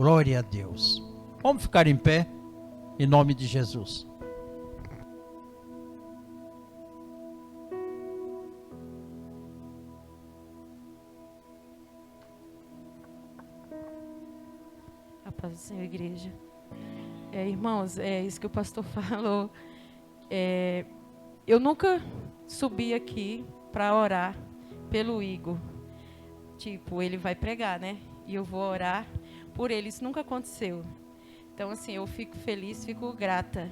Glória a Deus. Vamos ficar em pé, em nome de Jesus. A paz do Senhor, igreja. Irmãos, é isso que o pastor falou. Eu nunca subi aqui para orar pelo Igor. Tipo, ele vai pregar, né? E eu vou orar por ele. Isso nunca aconteceu. Então, assim, eu fico feliz, fico grata.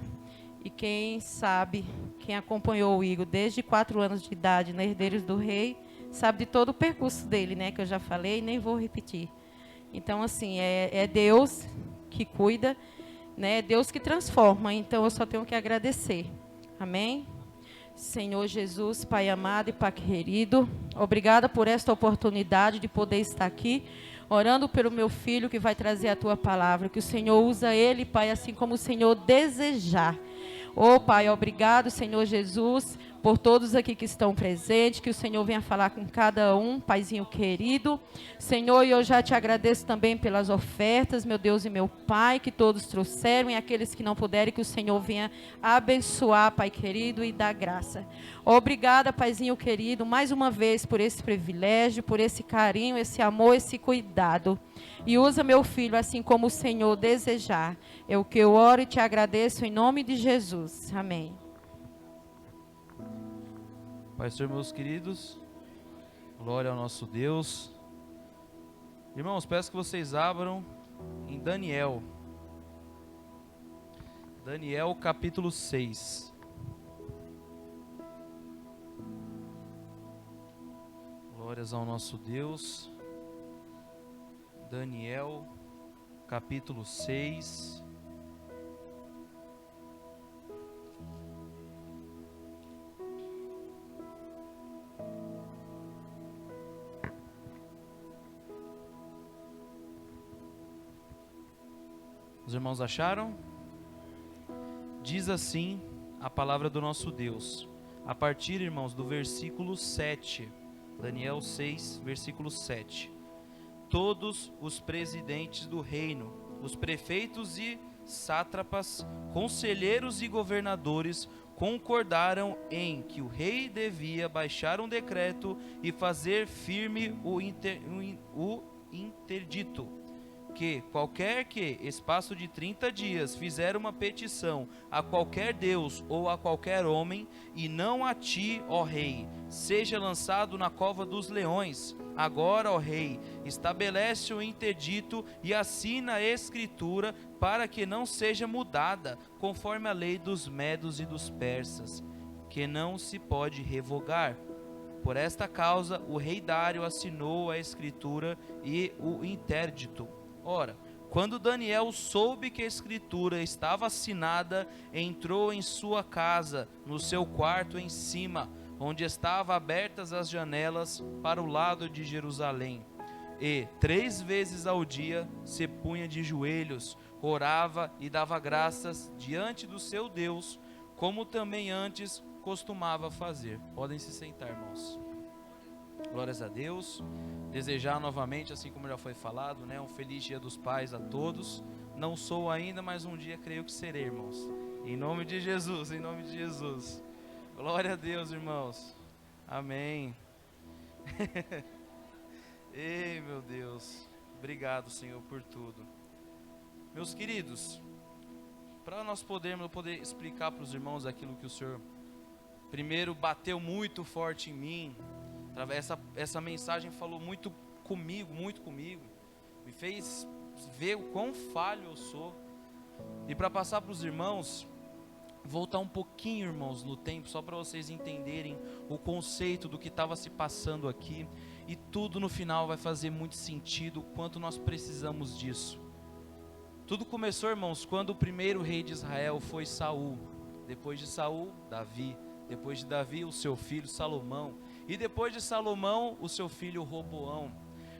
E quem sabe, quem acompanhou o Igor desde 4 anos de idade na Herdeiros do Rei, sabe de todo o percurso dele, né? Que eu já falei e nem vou repetir. Então, assim, é Deus que cuida, né? É Deus que transforma. Então, eu só tenho que agradecer. Amém? Senhor Jesus, Pai amado e Pai querido, obrigada por esta oportunidade de poder estar aqui, orando pelo meu filho que vai trazer a Tua palavra. Que o Senhor usa ele, Pai, assim como o Senhor desejar. Oh, Pai, obrigado, Senhor Jesus, por todos aqui que estão presentes, que o Senhor venha falar com cada um, Paizinho querido. Senhor, eu já te agradeço também pelas ofertas, meu Deus e meu Pai, que todos trouxeram, e aqueles que não puderem, que o Senhor venha abençoar, Pai querido, e dar graça. Obrigada, Paizinho querido, mais uma vez por esse privilégio, por esse carinho, esse amor, esse cuidado. E usa meu filho assim como o Senhor desejar. É o que eu oro e te agradeço em nome de Jesus. Amém. Pai, Senhor, meus queridos, glória ao nosso Deus. Irmãos, peço que vocês abram em Daniel. Daniel capítulo 6. Glórias ao nosso Deus. Daniel capítulo 6. Os irmãos acharam? Diz assim a palavra do nosso Deus. A partir, irmãos, do versículo 7. Daniel 6, versículo 7. Todos os presidentes do reino, os prefeitos e sátrapas, conselheiros e governadores concordaram em que o rei devia baixar um decreto e fazer firme o interdito, que qualquer que, espaço de 30 dias, fizer uma petição a qualquer Deus ou a qualquer homem, e não a ti, ó rei, seja lançado na cova dos leões. Agora, ó rei, estabelece o interdito e assina a escritura para que não seja mudada, conforme a lei dos medos e dos persas, que não se pode revogar. Por esta causa, o rei Dário assinou a escritura e o interdito. Ora, quando Daniel soube que a escritura estava assinada, entrou em sua casa, no seu quarto em cima, onde estavam abertas as janelas para o lado de Jerusalém. E 3 vezes ao dia se punha de joelhos, orava e dava graças diante do seu Deus, como também antes costumava fazer. Podem se sentar, irmãos. Glórias a Deus. Desejar novamente, assim como já foi falado, né, um feliz Dia dos Pais a todos. Não sou ainda, mas um dia creio que serei, irmãos. Em nome de Jesus, em nome de Jesus. Glória a Deus, irmãos. Amém. Ei, meu Deus. Obrigado, Senhor, por tudo. Meus queridos, para nós poder explicar para os irmãos aquilo que o Senhor primeiro bateu muito forte em mim. Essa mensagem falou muito comigo, me fez ver o quão falho eu sou. E para passar para os irmãos, voltar um pouquinho, irmãos, no tempo, só para vocês entenderem o conceito do que estava se passando aqui. E tudo no final vai fazer muito sentido, o quanto nós precisamos disso. Tudo começou, irmãos, quando o primeiro rei de Israel foi Saul. Depois de Saul, Davi. Depois de Davi, o seu filho Salomão. E depois de Salomão, o seu filho Roboão.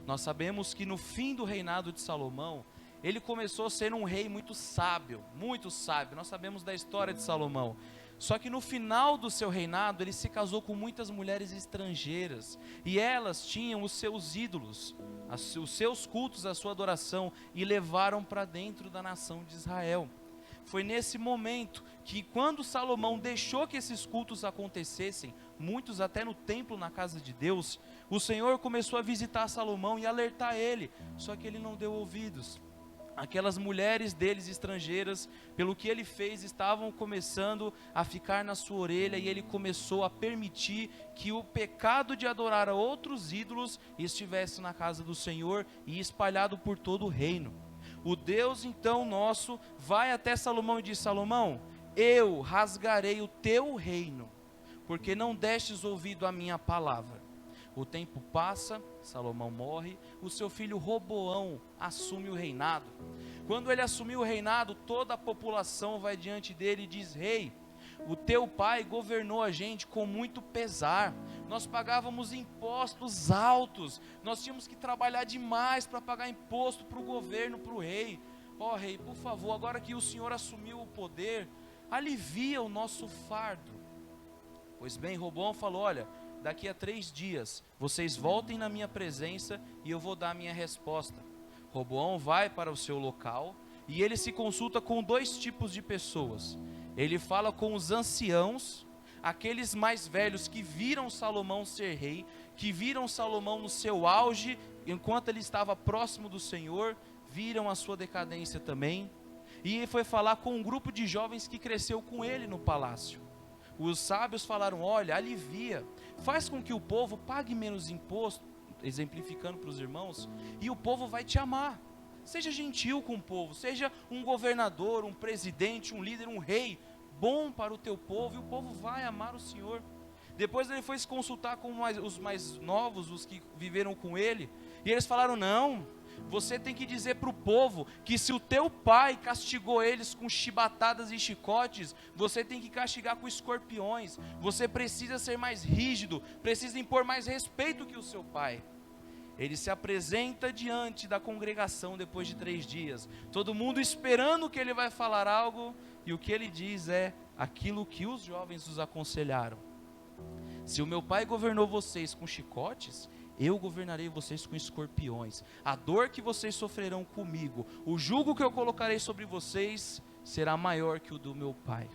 Nós sabemos que no fim do reinado de Salomão, ele começou a ser um rei muito sábio, muito sábio. Nós sabemos da história de Salomão. Só que no final do seu reinado, ele se casou com muitas mulheres estrangeiras. E elas tinham os seus ídolos, os seus cultos, a sua adoração, e levaram para dentro da nação de Israel. Foi nesse momento que, quando Salomão deixou que esses cultos acontecessem, muitos até no templo, na casa de Deus, o Senhor começou a visitar Salomão e alertar ele, só que ele não deu ouvidos. Aquelas mulheres deles estrangeiras, pelo que ele fez, estavam começando a ficar na sua orelha, e ele começou a permitir que o pecado de adorar a outros ídolos estivesse na casa do Senhor e espalhado por todo o reino. O Deus então nosso vai até Salomão e diz: Salomão, eu rasgarei o teu reino, porque não destes ouvido à minha palavra. O tempo passa, Salomão morre, o seu filho Roboão assume o reinado. Quando ele assumiu o reinado, toda a população vai diante dele e diz: Rei, o teu pai governou a gente com muito pesar, nós pagávamos impostos altos, nós tínhamos que trabalhar demais para pagar imposto para o governo, para o rei. Ó rei, por favor, agora que o senhor assumiu o poder, alivia o nosso fardo. Pois bem, Roboão falou: olha, daqui a 3 dias, vocês voltem na minha presença e eu vou dar a minha resposta. Roboão vai para o seu local e ele se consulta com 2 tipos de pessoas. Ele fala com os anciãos, aqueles mais velhos que viram Salomão ser rei, que viram Salomão no seu auge, enquanto ele estava próximo do Senhor, viram a sua decadência também. E ele foi falar com um grupo de jovens que cresceu com ele no palácio. Os sábios falaram: olha, alivia, faz com que o povo pague menos imposto, exemplificando para os irmãos, e o povo vai te amar. Seja gentil com o povo, seja um governador, um presidente, um líder, um rei, bom para o teu povo, e o povo vai amar o Senhor. Depois ele foi se consultar com os mais novos, os que viveram com ele, e eles falaram: não, você tem que dizer para o povo que se o teu pai castigou eles com chibatadas e chicotes, você tem que castigar com escorpiões. Você precisa ser mais rígido, precisa impor mais respeito que o seu pai. Ele se apresenta diante da congregação depois de 3 dias, todo mundo esperando que ele vai falar algo, e o que ele diz é aquilo que os jovens os aconselharam: se o meu pai governou vocês com chicotes, eu governarei vocês com escorpiões. A dor que vocês sofrerão comigo, o jugo que eu colocarei sobre vocês, será maior que o do meu pai.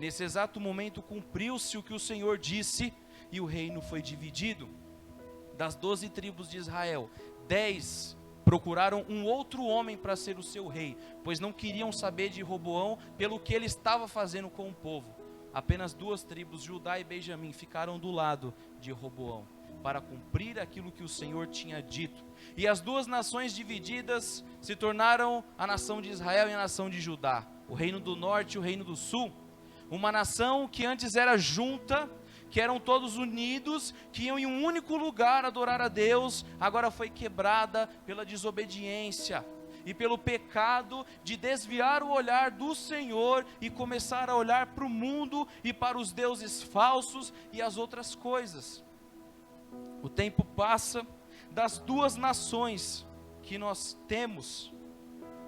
Nesse exato momento cumpriu-se o que o Senhor disse, e o reino foi dividido. Das 12 tribos de Israel, 10 procuraram um outro homem para ser o seu rei, pois não queriam saber de Roboão pelo que ele estava fazendo com o povo. Apenas 2 tribos, Judá e Benjamim, ficaram do lado de Roboão, para cumprir aquilo que o Senhor tinha dito. E as 2 nações divididas se tornaram a nação de Israel e a nação de Judá, o reino do norte e o reino do sul. Uma nação que antes era junta, que eram todos unidos, que iam em um único lugar adorar a Deus, agora foi quebrada pela desobediência e pelo pecado de desviar o olhar do Senhor e começar a olhar para o mundo e para os deuses falsos e as outras coisas. O tempo passa, das 2 nações que nós temos,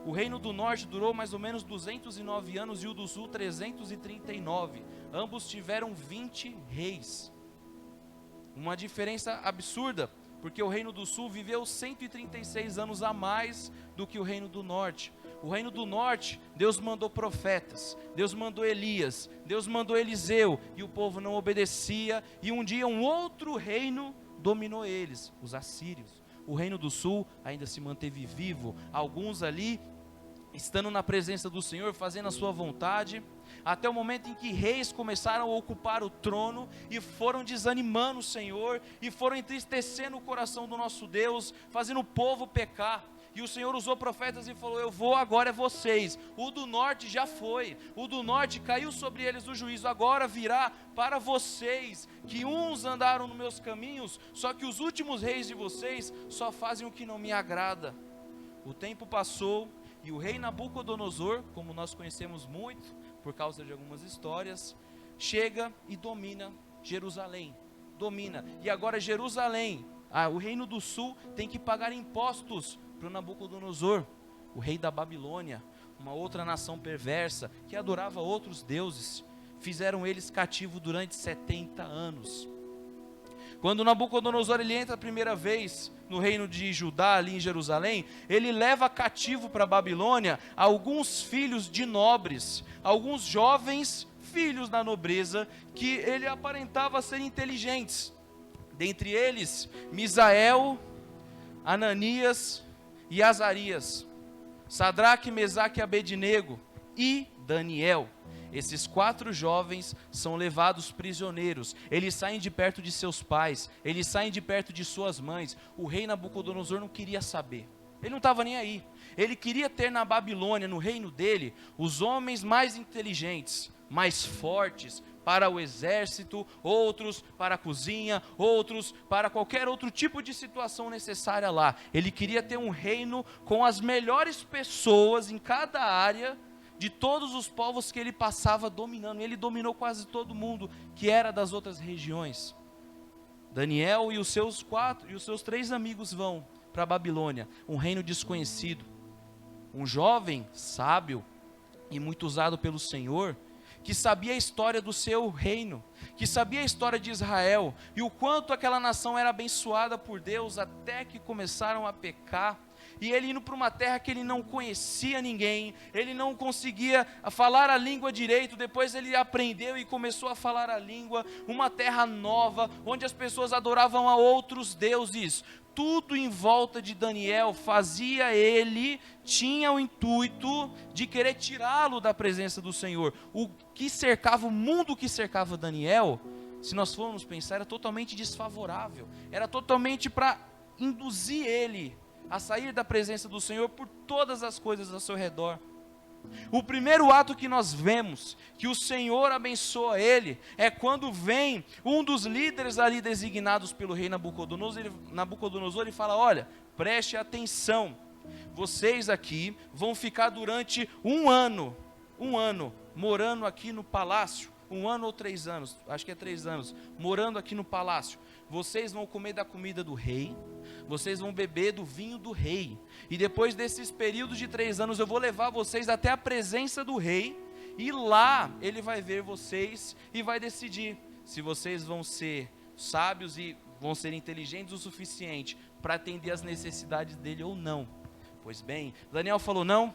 o reino do norte durou mais ou menos 209 anos e o do sul 339. Ambos tiveram 20 reis. Uma diferença absurda, porque o reino do sul viveu 136 anos a mais do que o reino do norte. O reino do norte, Deus mandou profetas, Deus mandou Elias, Deus mandou Eliseu, e o povo não obedecia, e um dia um outro reino dominou eles, os assírios. O reino do sul ainda se manteve vivo, alguns ali estando na presença do Senhor, fazendo a sua vontade, até o momento em que reis começaram a ocupar o trono e foram desanimando o Senhor e foram entristecendo o coração do nosso Deus, fazendo o povo pecar. E o Senhor usou profetas e falou: eu vou, agora é vocês. O do norte já foi, o do norte caiu sobre eles o juízo, agora virá para vocês, que uns andaram nos meus caminhos, só que os últimos reis de vocês só fazem o que não me agrada. O tempo passou e o rei Nabucodonosor, como nós conhecemos muito por causa de algumas histórias, chega e domina Jerusalém, e agora Jerusalém, o reino do sul tem que pagar impostos para o Nabucodonosor, o rei da Babilônia, uma outra nação perversa que adorava outros deuses. fizeram eles cativos durante 70 anos. Quando Nabucodonosor ele entra a primeira vez no reino de Judá, ali em Jerusalém, ele leva cativo para a Babilônia alguns filhos de nobres, alguns jovens filhos da nobreza, que ele aparentava ser inteligentes. Dentre eles, Misael, Ananias e Azarias, Sadraque, Mesaque e Abednego e Daniel. Esses 4 jovens são levados prisioneiros, eles saem de perto de seus pais, eles saem de perto de suas mães. O rei Nabucodonosor não queria saber, ele não estava nem aí. Ele queria ter na Babilônia, no reino dele, os homens mais inteligentes, mais fortes, para o exército, outros para a cozinha, outros para qualquer outro tipo de situação necessária lá. Ele queria ter um reino com as melhores pessoas em cada área, de todos os povos que ele passava dominando. Ele dominou quase todo mundo que era das outras regiões. Daniel e os seus 3 amigos vão para a Babilônia, um reino desconhecido. Um jovem sábio e muito usado pelo Senhor, que sabia a história do seu reino, que sabia a história de Israel, e o quanto aquela nação era abençoada por Deus, até que começaram a pecar. E ele indo para uma terra que ele não conhecia ninguém, ele não conseguia falar a língua direito, depois ele aprendeu e começou a falar a língua, uma terra nova, onde as pessoas adoravam a outros deuses. Tudo em volta de Daniel tinha o intuito de querer tirá-lo da presença do Senhor. O mundo que cercava Daniel, se nós formos pensar, era totalmente desfavorável, era totalmente para induzir ele a sair da presença do Senhor por todas as coisas ao seu redor. O primeiro ato que nós vemos, que o Senhor abençoa ele, é quando vem um dos líderes ali designados pelo rei Nabucodonosor e fala: olha, preste atenção, vocês aqui vão ficar durante um ano morando aqui no palácio, 1 ano ou 3 anos, acho que é 3 anos, morando aqui no palácio. Vocês vão comer da comida do rei, vocês vão beber do vinho do rei, e depois desses períodos de 3 anos eu vou levar vocês até a presença do rei, e lá ele vai ver vocês e vai decidir se vocês vão ser sábios e vão ser inteligentes o suficiente para atender as necessidades dele ou não. Pois bem, Daniel falou: não,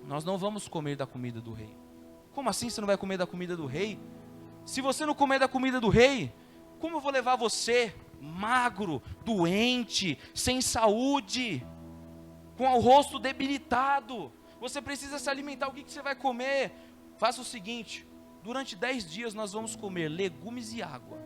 nós não vamos comer da comida do rei. Como assim você não vai comer da comida do rei? Se você não comer da comida do rei, como eu vou levar você, magro, doente, sem saúde, com o rosto debilitado? Você precisa se alimentar, o que você vai comer? Faça o seguinte, durante 10 dias nós vamos comer legumes e água,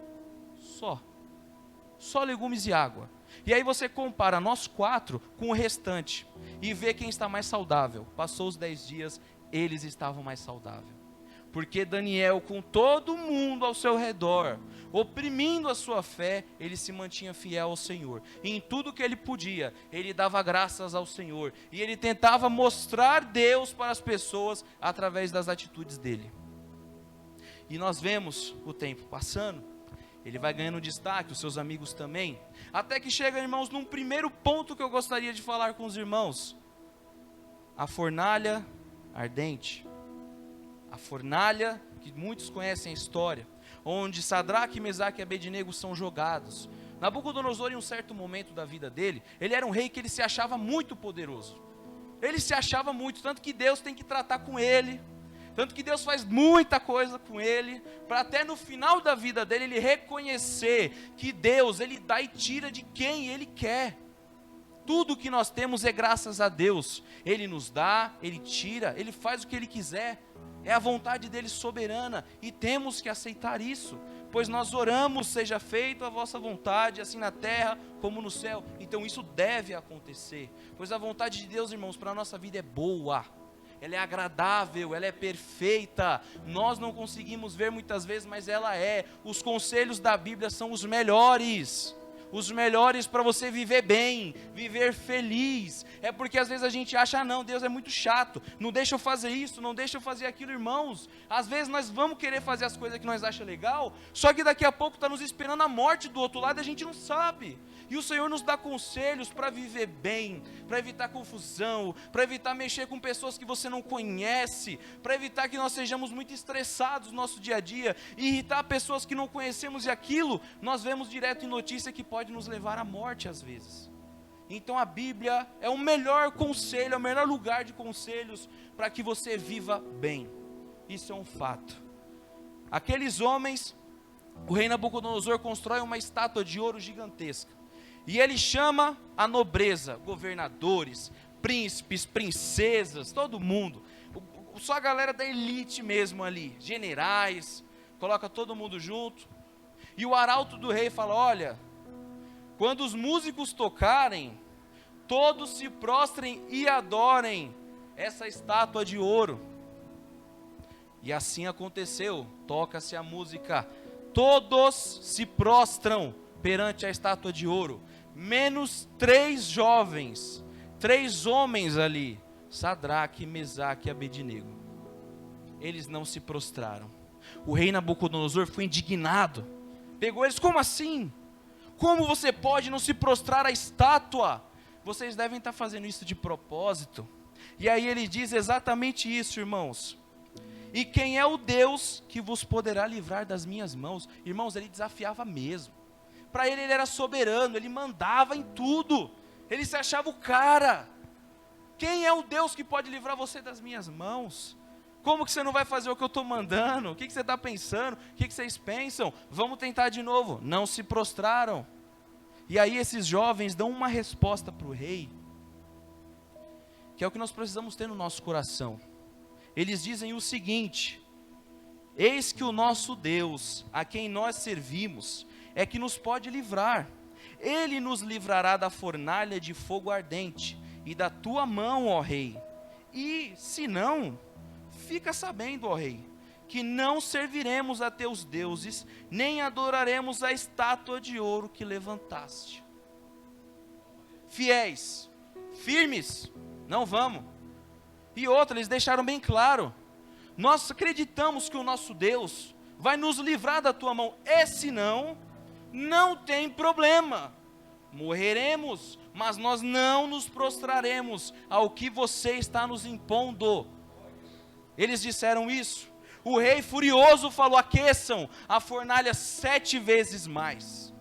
só legumes e água. E aí você compara nós 4 com o restante, e vê quem está mais saudável. Passou os 10 dias, eles estavam mais saudáveis. Porque Daniel, com todo mundo ao seu redor, oprimindo a sua fé, ele se mantinha fiel ao Senhor. E em tudo que ele podia, ele dava graças ao Senhor. E ele tentava mostrar Deus para as pessoas através das atitudes dele. E nós vemos o tempo passando, ele vai ganhando destaque, os seus amigos também. Até que chega, irmãos, num primeiro ponto que eu gostaria de falar com os irmãos. A fornalha ardente. A fornalha, que muitos conhecem a história, onde Sadraque, Mesaque e Abednego são jogados. Nabucodonosor, em um certo momento da vida dele, ele era um rei que ele se achava muito poderoso. Ele se achava muito, tanto que Deus tem que tratar com ele, tanto que Deus faz muita coisa com ele, para até no final da vida dele, ele reconhecer que Deus, ele dá e tira de quem ele quer. Tudo que nós temos é graças a Deus. Ele nos dá, ele tira, ele faz o que ele quiser. É a vontade dele soberana, e temos que aceitar isso, pois nós oramos: seja feita a vossa vontade, assim na terra como no céu. Então isso deve acontecer, pois a vontade de Deus, irmãos, para a nossa vida é boa, ela é agradável, ela é perfeita. Nós não conseguimos ver muitas vezes, mas ela é. Os conselhos da Bíblia são os melhores. os melhores para você viver bem, viver feliz. É porque às vezes a gente acha, ah não, Deus é muito chato, não deixa eu fazer isso, não deixa eu fazer aquilo, irmãos. Às vezes nós vamos querer fazer as coisas que nós achamos legal, só que daqui a pouco está nos esperando a morte do outro lado e a gente não sabe. E o Senhor nos dá conselhos para viver bem, para evitar confusão, para evitar mexer com pessoas que você não conhece, para evitar que nós sejamos muito estressados no nosso dia a dia, e irritar pessoas que não conhecemos, e aquilo nós vemos direto em notícia que pode nos levar à morte às vezes. Então a Bíblia é o melhor conselho, é o melhor lugar de conselhos para que você viva bem. Isso é um fato. Aqueles homens, o rei Nabucodonosor constrói uma estátua de ouro gigantesca. E ele chama a nobreza, governadores, príncipes, princesas, todo mundo. Só a galera da elite mesmo ali, generais, coloca todo mundo junto. E o arauto do rei fala, olha, quando os músicos tocarem, todos se prostrem e adorem essa estátua de ouro. E assim aconteceu, toca-se a música, todos se prostram perante a estátua de ouro, menos 3 jovens, 3 homens ali, Sadraque, Mesaque e Abednego. Eles não se prostraram. O rei Nabucodonosor foi indignado, pegou eles, como assim? Como você pode não se prostrar à estátua? Vocês devem estar fazendo isso de propósito. E aí ele diz exatamente isso, irmãos. E quem é o Deus que vos poderá livrar das minhas mãos? Irmãos, ele desafiava mesmo. Para ele era soberano, ele mandava em tudo. Ele se achava o cara. Quem é o Deus que pode livrar você das minhas mãos? Como que você não vai fazer o que eu estou mandando? O que você está pensando? O que vocês pensam? Vamos tentar de novo. Não se prostraram. E aí esses jovens dão uma resposta para o rei, que é o que nós precisamos ter no nosso coração. Eles dizem o seguinte: eis que o nosso Deus, a quem nós servimos, é que nos pode livrar. Ele nos livrará da fornalha de fogo ardente e da tua mão, ó rei. E, se não, fica sabendo, ó rei, que não serviremos a teus deuses, nem adoraremos a estátua de ouro que levantaste. Fiéis, firmes, não vamos. E outra, eles deixaram bem claro, nós acreditamos que o nosso Deus vai nos livrar da tua mão, e se não, não tem problema, morreremos, mas nós não nos prostraremos ao que você está nos impondo. Eles disseram isso. O rei furioso falou, aqueçam a fornalha 7 vezes mais.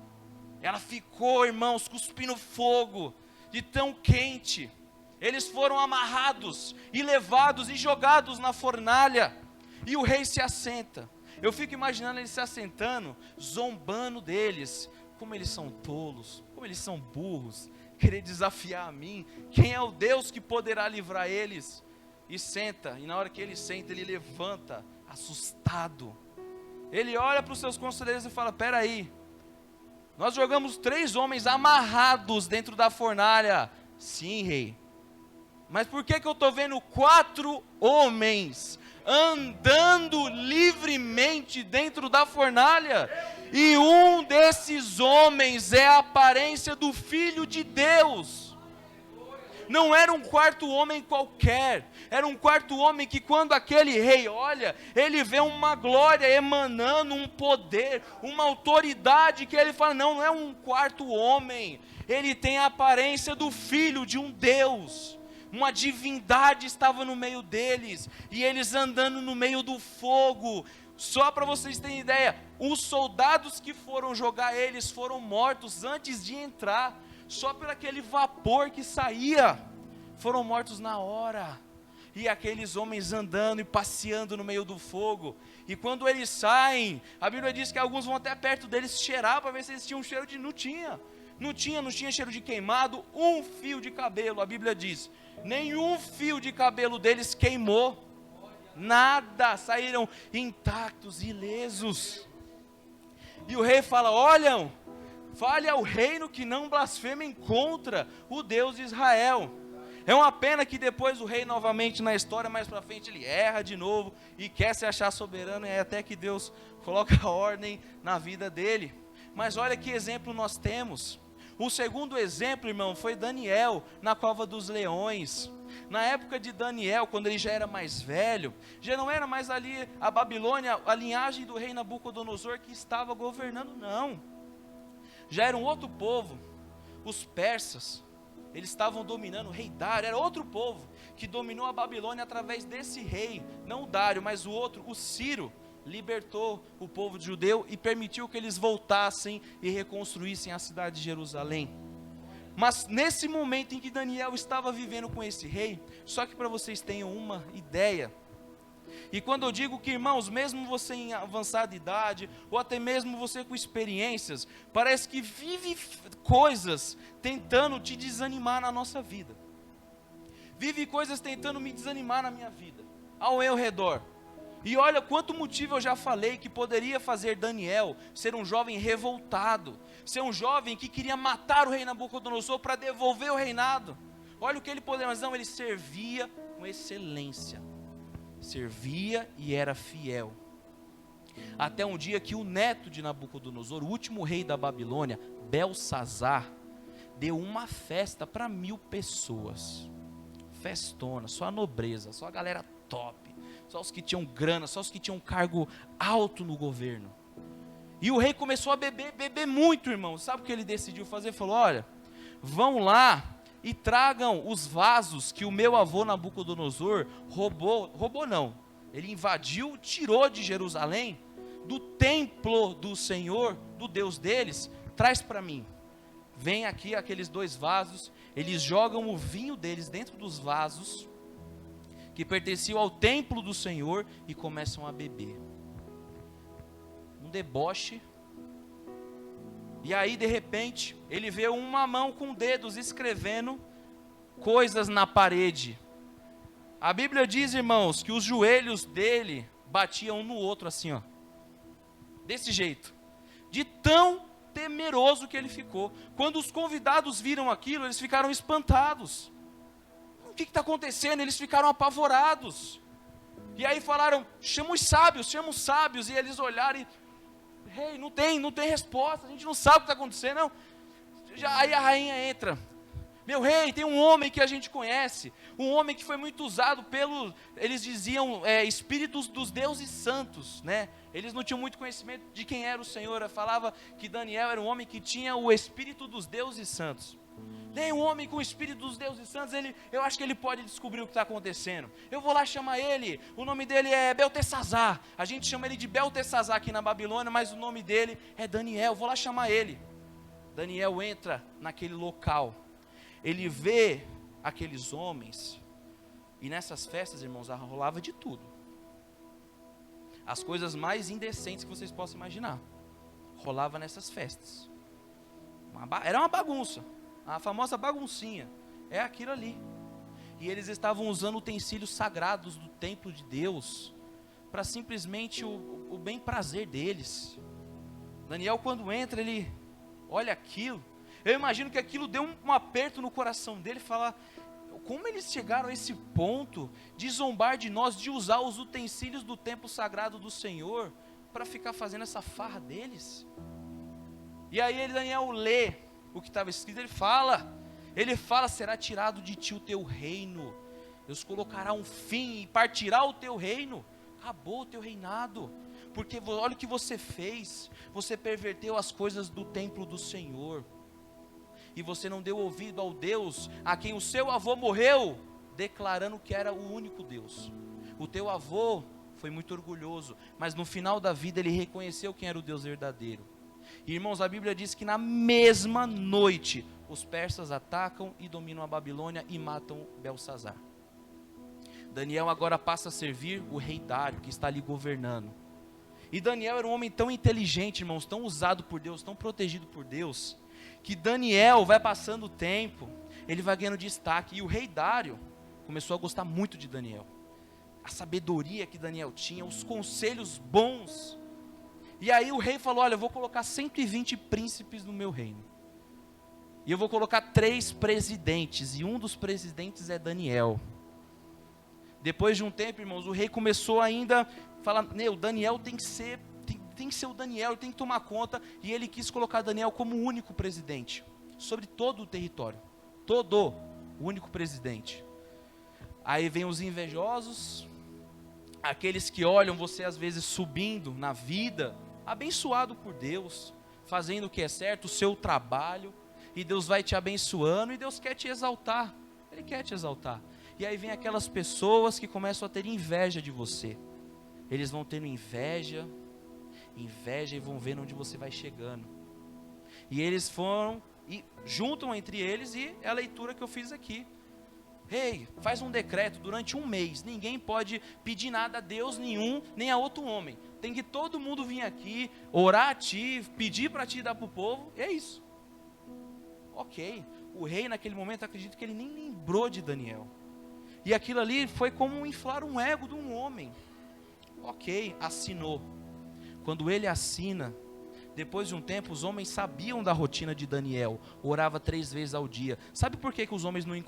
Ela ficou, irmãos, cuspindo fogo, de tão quente. Eles foram amarrados e levados e jogados na fornalha, e o rei se assenta. Eu fico imaginando ele se assentando, zombando deles, como eles são tolos, como eles são burros, querer desafiar a mim, quem é o Deus que poderá livrar eles? E senta, e na hora que ele senta, ele levanta, assustado, ele olha para os seus conselheiros e fala, peraí, nós jogamos 3 homens amarrados dentro da fornalha, sim rei, mas por que eu estou vendo 4 homens andando livremente dentro da fornalha? E um desses homens é a aparência do Filho de Deus. Não era um 4º homem qualquer, era um 4º homem que quando aquele rei olha, ele vê uma glória emanando, um poder, uma autoridade, que ele fala, não é um 4º homem, ele tem a aparência do Filho de um Deus. Uma divindade estava no meio deles, e eles andando no meio do fogo. Só para vocês terem ideia, os soldados que foram jogar eles foram mortos antes de entrar, só por aquele vapor que saía, foram mortos na hora. E aqueles homens andando e passeando no meio do fogo, e quando eles saem, a Bíblia diz que alguns vão até perto deles cheirar, para ver se eles tinham um cheiro de... Não tinha cheiro de queimado, um fio de cabelo, a Bíblia diz, nenhum fio de cabelo deles queimou, nada, saíram intactos, ilesos. E o rei fala, olham, fale ao reino que não blasfemem contra o Deus de Israel. É uma pena que depois o rei novamente na história, mais para frente, ele erra de novo, e quer se achar soberano, e até que Deus coloca ordem na vida dele. Mas olha que exemplo nós temos. O segundo exemplo, irmão, foi Daniel na cova dos leões. Na época de Daniel, quando ele já era mais velho, já não era mais ali a Babilônia, a linhagem do rei Nabucodonosor que estava governando, não. Já era um outro povo, os persas. Eles estavam dominando, o rei Dário era outro povo que dominou a Babilônia através desse rei, não o Dário, mas o outro, o Ciro, libertou o povo judeu e permitiu que eles voltassem e reconstruíssem a cidade de Jerusalém. Mas nesse momento em que Daniel estava vivendo com esse rei, só que para vocês tenham uma ideia, e quando eu digo que, irmãos, mesmo você em avançada idade, ou até mesmo você com experiências, parece que vive coisas tentando te desanimar na nossa vida. Vive coisas tentando me desanimar na minha vida, ao meu redor. E olha quanto motivo eu já falei que poderia fazer Daniel ser um jovem revoltado, ser um jovem que queria matar o rei Nabucodonosor para devolver o reinado. Olha o que ele poderia, mas não, ele servia com excelência. Servia e era fiel. Até um dia que o neto de Nabucodonosor, o último rei da Babilônia, Belsazar, deu uma festa para 1000 pessoas. Festona, só a nobreza, só a galera top, só os que tinham grana, só os que tinham cargo alto no governo. E o rei começou a beber muito, irmão. Sabe o que ele decidiu fazer? Falou, olha, vão lá e tragam os vasos que o meu avô Nabucodonosor roubou não, ele invadiu, tirou de Jerusalém, do templo do Senhor, do Deus deles, traz para mim. Vem aqui aqueles 2 vasos, eles jogam o vinho deles dentro dos vasos, que pertenciam ao templo do Senhor, e começam a beber. Um deboche. E aí, de repente, ele vê uma mão com dedos escrevendo coisas na parede. A Bíblia diz, irmãos, que os joelhos dele batiam um no outro assim, ó. Desse jeito. De tão temeroso que ele ficou. Quando os convidados viram aquilo, eles ficaram espantados. O que está acontecendo? Eles ficaram apavorados. E aí falaram, chama os sábios. E eles olharam e, rei, não tem resposta, a gente não sabe o que está acontecendo, não. Aí a rainha entra, meu rei, tem um homem que a gente conhece, um homem que foi muito usado eles diziam, espíritos dos deuses santos, né? Eles não tinham muito conhecimento de quem era o Senhor. Falava que Daniel era um homem que tinha o espírito dos deuses santos. Tem um homem com o espírito dos deuses santos, eu acho que ele pode descobrir o que está acontecendo. Eu vou lá chamar ele, o nome dele é Beltesazar. A gente chama ele de Beltesazar aqui na Babilônia, mas o nome dele é Daniel. Vou lá chamar ele. Daniel entra naquele local, ele vê aqueles homens, e nessas festas, irmãos, rolava de tudo. As coisas mais indecentes que vocês possam imaginar, rolava nessas festas. Era uma bagunça. A famosa baguncinha, é aquilo ali. E eles estavam usando utensílios sagrados do templo de Deus, para simplesmente o bem prazer deles. Daniel, quando entra, ele olha aquilo. Eu imagino que aquilo deu um aperto no coração dele, falar, como eles chegaram a esse ponto de zombar de nós, de usar os utensílios do templo sagrado do Senhor, para ficar fazendo essa farra deles. E aí Daniel lê o que estava escrito, ele fala, será tirado de ti o teu reino, Deus colocará um fim e partirá o teu reino, acabou o teu reinado, porque olha o que você fez, você perverteu as coisas do templo do Senhor, e você não deu ouvido ao Deus a quem o seu avô morreu, declarando que era o único Deus. O teu avô foi muito orgulhoso, mas no final da vida ele reconheceu quem era o Deus verdadeiro. E, irmãos, a Bíblia diz que na mesma noite os persas atacam e dominam a Babilônia e matam Belsazar. Daniel agora passa a servir o rei Dário, que está ali governando. E Daniel era um homem tão inteligente, irmãos, tão usado por Deus, tão protegido por Deus, que Daniel vai passando o tempo, ele vai ganhando destaque. E o rei Dário começou a gostar muito de Daniel. A sabedoria que Daniel tinha, os conselhos bons. E aí o rei falou, olha, eu vou colocar 120 príncipes no meu reino. E eu vou colocar 3 presidentes, e um dos presidentes é Daniel. Depois de um tempo, irmãos, o rei começou ainda a falar, Daniel tem que ser o Daniel, ele tem que tomar conta, e ele quis colocar Daniel como o único presidente. sobre todo o território. Todo, o único presidente. Aí vem os invejosos, aqueles que olham você às vezes subindo na vida, abençoado por Deus, fazendo o que é certo, o seu trabalho, e Deus vai te abençoando, e Deus quer te exaltar, Ele quer te exaltar. E aí vem aquelas pessoas que começam a ter inveja de você, eles vão tendo inveja e vão vendo onde você vai chegando, e eles foram, e juntam entre eles, e é a leitura que eu fiz aqui. Ei, faz um decreto durante um mês, ninguém pode pedir nada a Deus nenhum, nem a outro homem, tem que todo mundo vir aqui, orar a ti, pedir para ti, dar para o povo, e é isso. Ok, o rei naquele momento, acredito que ele nem lembrou de Daniel, e aquilo ali foi como inflar um ego de um homem. Ok, assinou. Quando ele assina, depois de um tempo, os homens sabiam da rotina de Daniel, orava 3 vezes ao dia. Sabe por que os homens não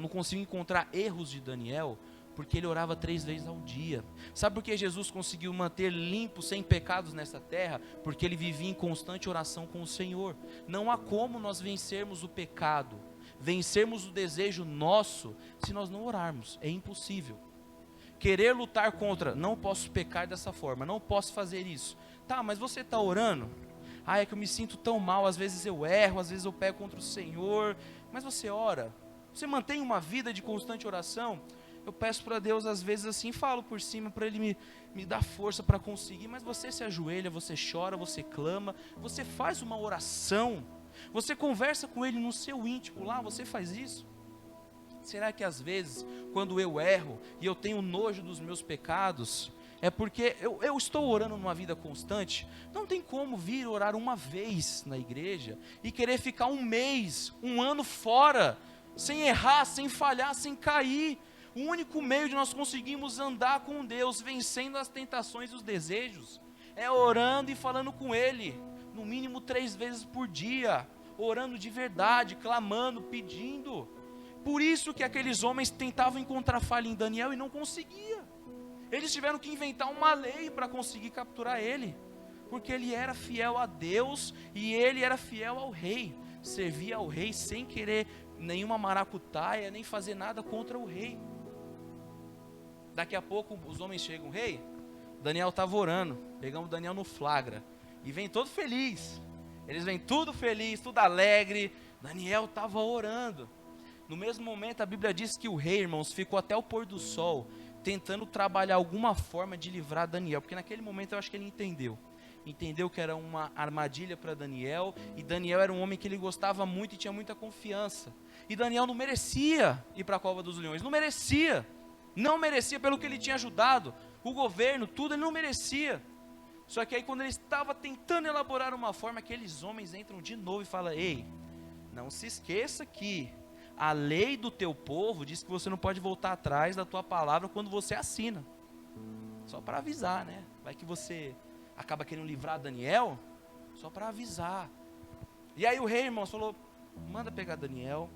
conseguiam encontrar erros de Daniel? Porque ele orava 3 vezes ao dia. Sabe por que Jesus conseguiu manter limpo, sem pecados nessa terra? Porque ele vivia em constante oração com o Senhor. Não há como nós vencermos o pecado, vencermos o desejo nosso, se nós não orarmos, é impossível. Querer lutar contra, não posso pecar dessa forma, não posso fazer isso. Tá, mas você está orando? Ah, é que eu me sinto tão mal, às vezes eu erro, às vezes eu pego contra o Senhor. Mas você ora? Você mantém uma vida de constante oração? Eu peço para Deus, às vezes assim, falo por cima, para Ele me dar força para conseguir. Mas você se ajoelha, você chora, você clama, você faz uma oração, você conversa com Ele no seu íntimo lá, você faz isso? Será que às vezes, quando eu erro e eu tenho nojo dos meus pecados, é porque eu estou orando numa vida constante? Não tem como vir orar uma vez na igreja e querer ficar um mês, um ano fora, sem errar, sem falhar, sem cair. O único meio de nós conseguirmos andar com Deus, vencendo as tentações e os desejos, é orando e falando com Ele, no mínimo 3 vezes por dia, orando de verdade, clamando, pedindo. Por isso que aqueles homens tentavam encontrar falha em Daniel e não conseguia. Eles tiveram que inventar uma lei para conseguir capturar ele, porque ele era fiel a Deus e ele era fiel ao rei, servia ao rei sem querer nenhuma maracutaia, nem fazer nada contra o rei. Daqui a pouco os homens chegam, rei, Daniel estava orando, pegamos Daniel no flagra, e vem todo feliz, eles vêm tudo feliz, tudo alegre, Daniel estava orando. No mesmo momento a Bíblia diz que o rei, irmãos, ficou até o pôr do sol, tentando trabalhar alguma forma de livrar Daniel, porque naquele momento eu acho que ele entendeu que era uma armadilha para Daniel, e Daniel era um homem que ele gostava muito e tinha muita confiança, e Daniel não merecia ir para a cova dos leões, não merecia pelo que ele tinha ajudado, o governo, tudo, ele não merecia. Só que aí quando ele estava tentando elaborar uma forma, aqueles homens entram de novo e falam, ei, não se esqueça que a lei do teu povo diz que você não pode voltar atrás da tua palavra quando você assina. Só para avisar, né? Vai que você acaba querendo livrar Daniel, só para avisar. E aí o rei, irmãos, falou, manda pegar Daniel.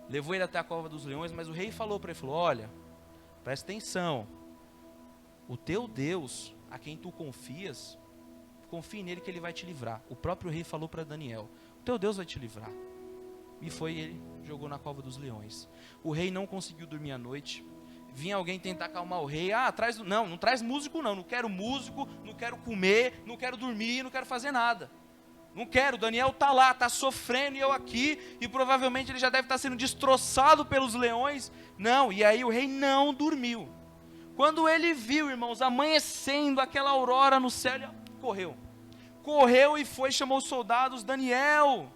Levou ele até a cova dos leões, mas o rei falou para ele, olha, presta atenção. O teu Deus, a quem tu confias, confie nele que ele vai te livrar. O próprio rei falou para Daniel, o teu Deus vai te livrar. E foi ele, jogou na cova dos leões. O rei não conseguiu dormir à noite. Vinha alguém tentar acalmar o rei. Não traz músico não quero músico, não quero comer, não quero dormir, não quero fazer nada. Não quero, Daniel está lá, está sofrendo e eu aqui, e provavelmente ele já deve estar sendo destroçado pelos leões. Não, e aí o rei não dormiu. Quando ele viu, irmãos, amanhecendo aquela aurora no céu, ele correu e foi, chamou os soldados, Daniel,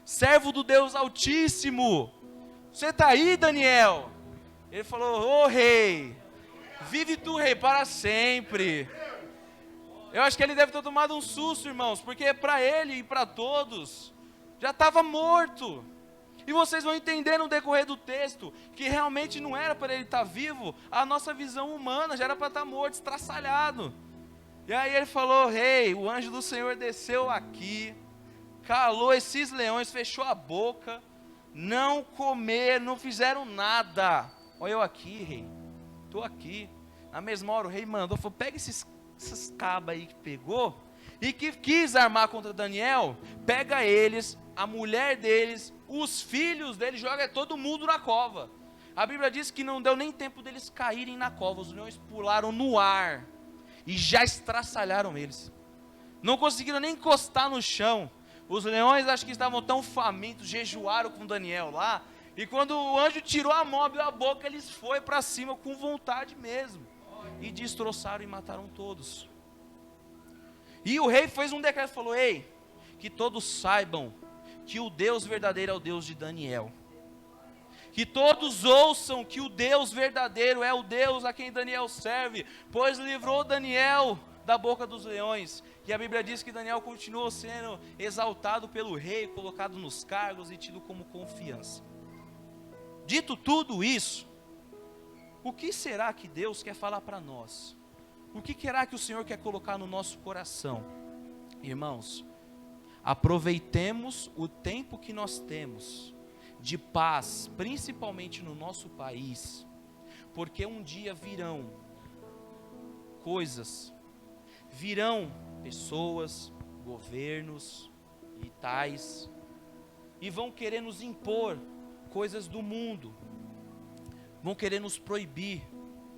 servo do Deus Altíssimo, você está aí, Daniel? Ele falou, ô rei, vive tu, rei, para sempre. Eu acho que ele deve ter tomado um susto, irmãos, porque para ele e para todos, já estava morto. E vocês vão entender no decorrer do texto, que realmente não era para ele estar vivo, a nossa visão humana já era para estar morto, estraçalhado. E aí ele falou, rei, o anjo do Senhor desceu aqui, calou esses leões, fechou a boca, não comeram, não fizeram nada. Olha eu aqui, rei, estou aqui. Na mesma hora o rei mandou, falou, pega essas cabas aí que pegou, e que quis armar contra Daniel, pega eles, a mulher deles, os filhos deles, joga todo mundo na cova. A Bíblia diz que não deu nem tempo deles caírem na cova, os leões pularam no ar e já estraçalharam eles. Não conseguiram nem encostar no chão. Os leões acho que estavam tão famintos, jejuaram com Daniel lá, e quando o anjo tirou a mão, abriu a boca, eles foram para cima com vontade mesmo, e destroçaram e mataram todos. E o rei fez um decreto, falou: ei, que todos saibam que o Deus verdadeiro é o Deus de Daniel. Que todos ouçam que o Deus verdadeiro é o Deus a quem Daniel serve, pois livrou Daniel da boca dos leões. E a Bíblia diz que Daniel continuou sendo exaltado pelo rei, colocado nos cargos e tido como confiança. Dito tudo isso, o que será que Deus quer falar para nós? O que será que o Senhor quer colocar no nosso coração? Irmãos, aproveitemos o tempo que nós temos de paz, principalmente no nosso país, porque um dia virão coisas, virão pessoas, governos e tais, e vão querer nos impor coisas do mundo, vão querer nos proibir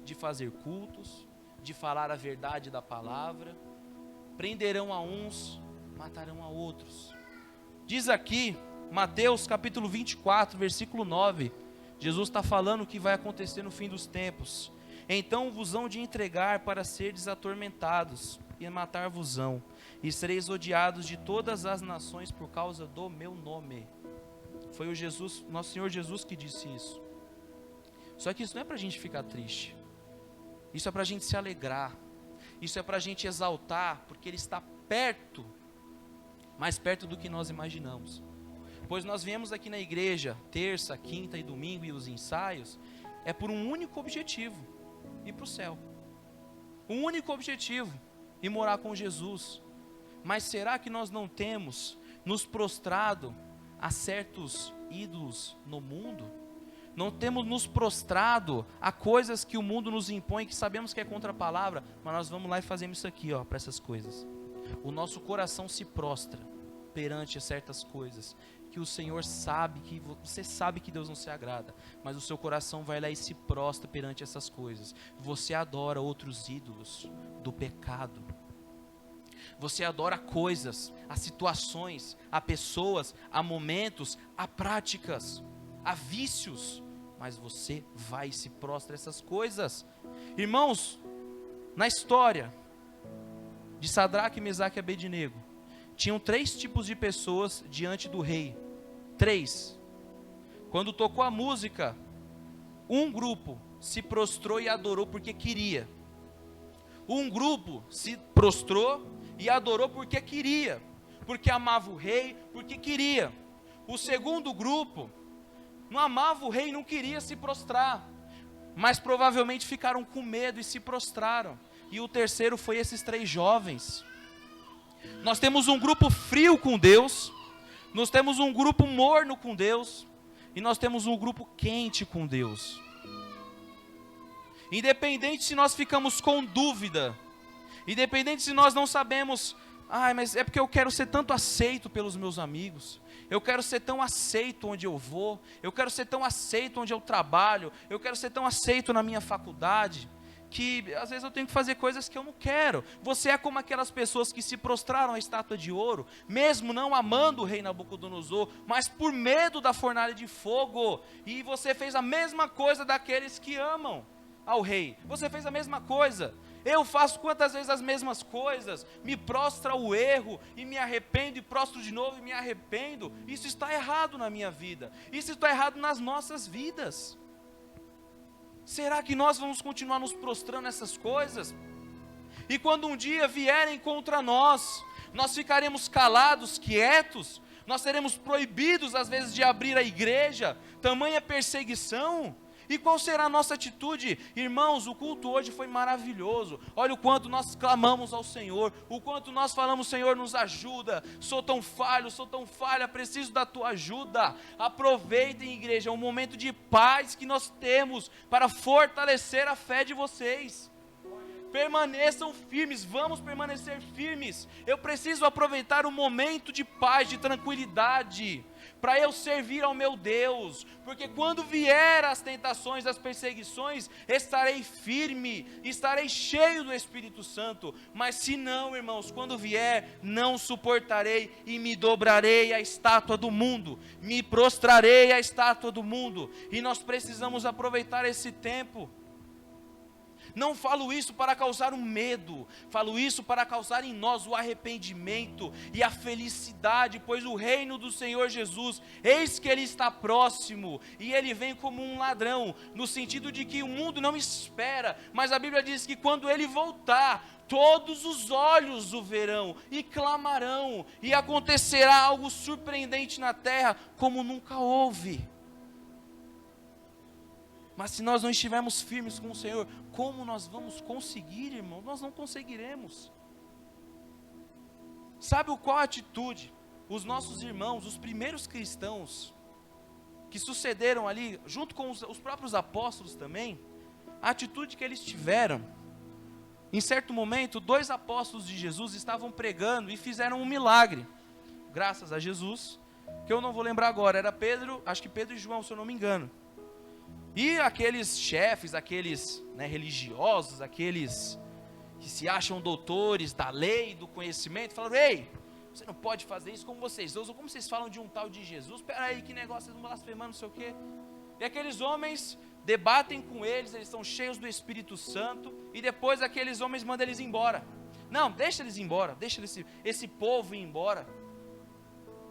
de fazer cultos, de falar a verdade da palavra, prenderão a uns, matarão a outros. Diz aqui, Mateus capítulo 24, versículo 9, Jesus está falando o que vai acontecer no fim dos tempos. Então vos hão de entregar para serdes atormentados, e matar-vos-ão, e sereis odiados de todas as nações por causa do meu nome. Foi o Jesus, nosso Senhor Jesus, que disse isso. Só que isso não é para a gente ficar triste, isso é para a gente se alegrar, isso é para a gente exaltar, porque Ele está perto, mais perto do que nós imaginamos. Pois nós viemos aqui na igreja, terça, quinta e domingo, e os ensaios, é por um único objetivo: ir para o céu. Um único objetivo: ir morar com Jesus. Mas será que nós não temos nos prostrado a certos ídolos no mundo? Não temos nos prostrado a coisas que o mundo nos impõe, que sabemos que é contra a palavra, mas nós vamos lá e fazemos isso aqui, para essas coisas. O nosso coração se prostra perante certas coisas, que o Senhor sabe, que você sabe que Deus não se agrada, mas o seu coração vai lá e se prostra perante essas coisas. Você adora outros ídolos do pecado. Você adora coisas, a situações, a pessoas, a momentos, a práticas, a vícios, mas você vai e se prostra a essas coisas. Irmãos, na história de Sadraque, Mesaque e Abednego, tinham 3 tipos de pessoas diante do rei. 3. Quando tocou a música, um grupo se prostrou e adorou porque queria. Um grupo se prostrou e adorou porque queria, porque amava o rei, porque queria. O segundo grupo não amava o rei e não queria se prostrar, mas provavelmente ficaram com medo e se prostraram. E o terceiro foi esses 3 jovens. Nós temos um grupo frio com Deus, nós temos um grupo morno com Deus, e nós temos um grupo quente com Deus. Independente se nós ficamos com dúvida, independente se nós não sabemos, mas é porque eu quero ser tanto aceito pelos meus amigos, eu quero ser tão aceito onde eu vou, eu quero ser tão aceito onde eu trabalho, eu quero ser tão aceito na minha faculdade, que às vezes eu tenho que fazer coisas que eu não quero. Você é como aquelas pessoas que se prostraram à estátua de ouro, mesmo não amando o rei Nabucodonosor, mas por medo da fornalha de fogo, e você fez a mesma coisa daqueles que amam ao rei. Você fez a mesma coisa. Eu faço quantas vezes as mesmas coisas, me prostra o erro, e me arrependo, e prostro de novo, e me arrependo. Isso está errado na minha vida, isso está errado nas nossas vidas. Será que nós vamos continuar nos prostrando nessas coisas? E quando um dia vierem contra nós, nós ficaremos calados, quietos, nós seremos proibidos às vezes de abrir a igreja, tamanha perseguição. E qual será a nossa atitude? Irmãos, o culto hoje foi maravilhoso. Olha o quanto nós clamamos ao Senhor, o quanto nós falamos: Senhor, nos ajuda, sou tão falha, preciso da tua ajuda. Aproveitem, igreja, um momento de paz que nós temos para fortalecer a fé de vocês. Permaneçam firmes, vamos permanecer firmes. Eu preciso aproveitar o momento de paz, de tranquilidade, para eu servir ao meu Deus, porque quando vier as tentações, as perseguições, estarei firme, estarei cheio do Espírito Santo. Mas se não, irmãos, quando vier, não suportarei e me dobrarei à estátua do mundo, me prostrarei à estátua do mundo. E nós precisamos aproveitar esse tempo. Não falo isso para causar um medo, falo isso para causar em nós o arrependimento e a felicidade, pois o reino do Senhor Jesus, eis que Ele está próximo, e Ele vem como um ladrão, no sentido de que o mundo não espera, mas a Bíblia diz que quando Ele voltar, todos os olhos o verão e clamarão, e acontecerá algo surpreendente na terra, como nunca houve. Mas se nós não estivermos firmes com o Senhor, como nós vamos conseguir, irmão? Nós não conseguiremos. Sabe qual atitude os nossos irmãos, os primeiros cristãos, que sucederam ali, junto com os próprios apóstolos também, a atitude que eles tiveram? Em certo momento, 2 apóstolos de Jesus estavam pregando e fizeram um milagre, graças a Jesus, que eu não vou lembrar agora, era Pedro, acho que Pedro e João, se eu não me engano. E aqueles chefes, aqueles religiosos, aqueles que se acham doutores da lei, do conhecimento, falaram: ei, você não pode fazer isso como vocês usam, como vocês falam de um tal de Jesus, espera aí, que negócio, vocês vão blasfemar, não sei o quê. E aqueles homens debatem com eles, eles estão cheios do Espírito Santo, e depois aqueles homens mandam eles embora. Não, deixa eles embora, deixa esse povo ir embora.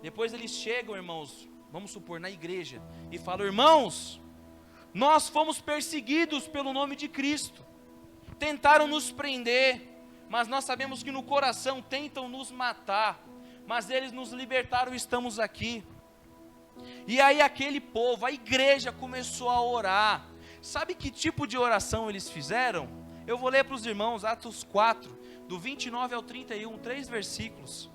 Depois eles chegam, irmãos, vamos supor, na igreja, e falam: irmãos, nós fomos perseguidos pelo nome de Cristo, tentaram nos prender, mas nós sabemos que no coração tentam nos matar, mas eles nos libertaram e estamos aqui. E aí aquele povo, a igreja começou a orar. Sabe que tipo de oração eles fizeram? Eu vou ler para os irmãos, Atos 4, do 29 ao 31, 3 versículos.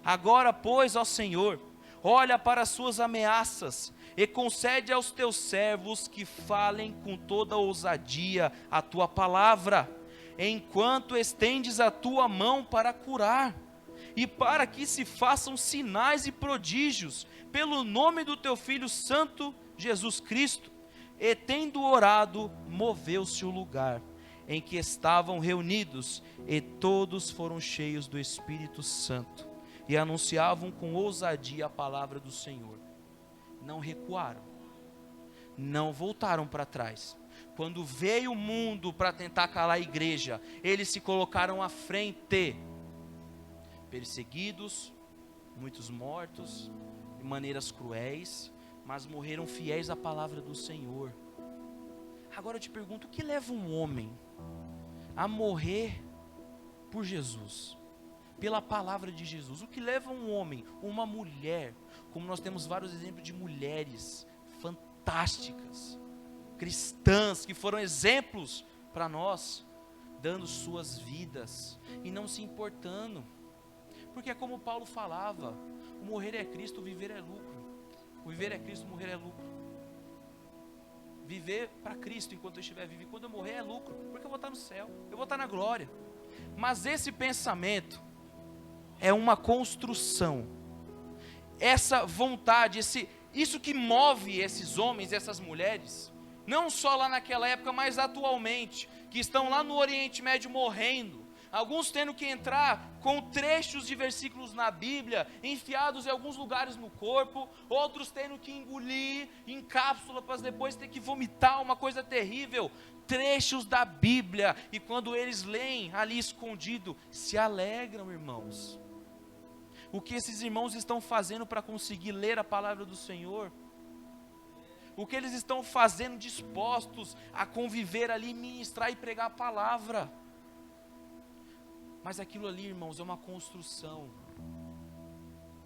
Agora, pois, ó Senhor, olha para as suas ameaças, e concede aos teus servos que falem com toda ousadia a tua palavra, enquanto estendes a tua mão para curar, e para que se façam sinais e prodígios, pelo nome do teu Filho Santo, Jesus Cristo. E tendo orado, moveu-se o lugar em que estavam reunidos, e todos foram cheios do Espírito Santo, e anunciavam com ousadia a palavra do Senhor. Não recuaram, não voltaram para trás. Quando veio o mundo para tentar calar a igreja, eles se colocaram à frente, perseguidos, muitos mortos, de maneiras cruéis, mas morreram fiéis à palavra do Senhor. Agora eu te pergunto, o que leva um homem a morrer por Jesus? Pela palavra de Jesus. O que leva um homem, uma mulher, como nós temos vários exemplos de mulheres fantásticas, cristãs, que foram exemplos para nós, dando suas vidas e não se importando, porque é como Paulo falava: o morrer é Cristo, o viver é lucro. O viver é Cristo, o morrer é lucro. Viver para Cristo enquanto eu estiver vivo, e quando eu morrer é lucro, porque eu vou estar no céu, eu vou estar na glória. Mas esse pensamento é uma construção, essa vontade, isso que move esses homens e essas mulheres, não só lá naquela época, mas atualmente, que estão lá no Oriente Médio morrendo, alguns tendo que entrar com trechos de versículos na Bíblia, enfiados em alguns lugares no corpo, outros tendo que engolir em cápsula, para depois ter que vomitar, uma coisa terrível, trechos da Bíblia, e quando eles leem ali escondido, se alegram, irmãos. O que esses irmãos estão fazendo para conseguir ler a palavra do Senhor? O que eles estão fazendo dispostos a conviver ali, ministrar e pregar a palavra? Mas aquilo ali, irmãos, é uma construção.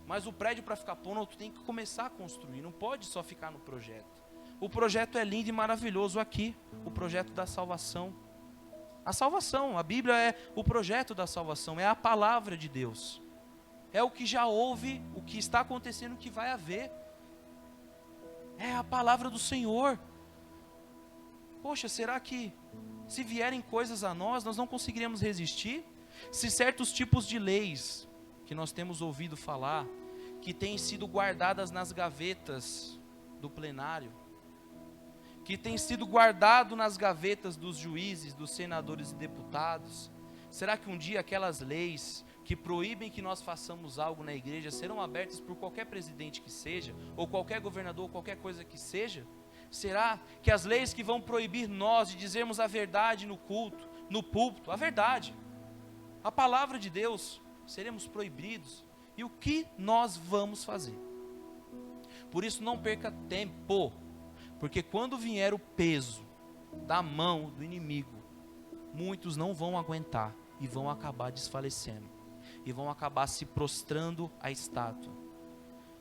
Mas o prédio, para ficar pronto, tem que começar a construir, não pode só ficar no projeto. O projeto é lindo e maravilhoso aqui, o projeto da salvação. A salvação, a Bíblia é o projeto da salvação, é a palavra de Deus. É o que já houve, o que está acontecendo, o que vai haver. É a palavra do Senhor. Poxa, será que Se vierem coisas a nós não conseguiremos resistir. Se certos tipos de leis que nós temos ouvido falar, que têm sido guardadas nas gavetas do plenário, que têm sido guardado nas gavetas dos juízes, dos senadores e deputados, será que um dia aquelas leis que proíbem que nós façamos algo na igreja serão abertas por qualquer presidente que seja, ou qualquer governador, ou qualquer coisa que seja? Será que as leis que vão proibir nós de dizermos a verdade no culto, no púlpito, a verdade, a palavra de Deus, seremos proibidos? E o que nós vamos fazer? Por isso não perca tempo, porque quando vier o peso da mão do inimigo, muitos não vão aguentar e vão acabar desfalecendo, e vão acabar se prostrando à estátua.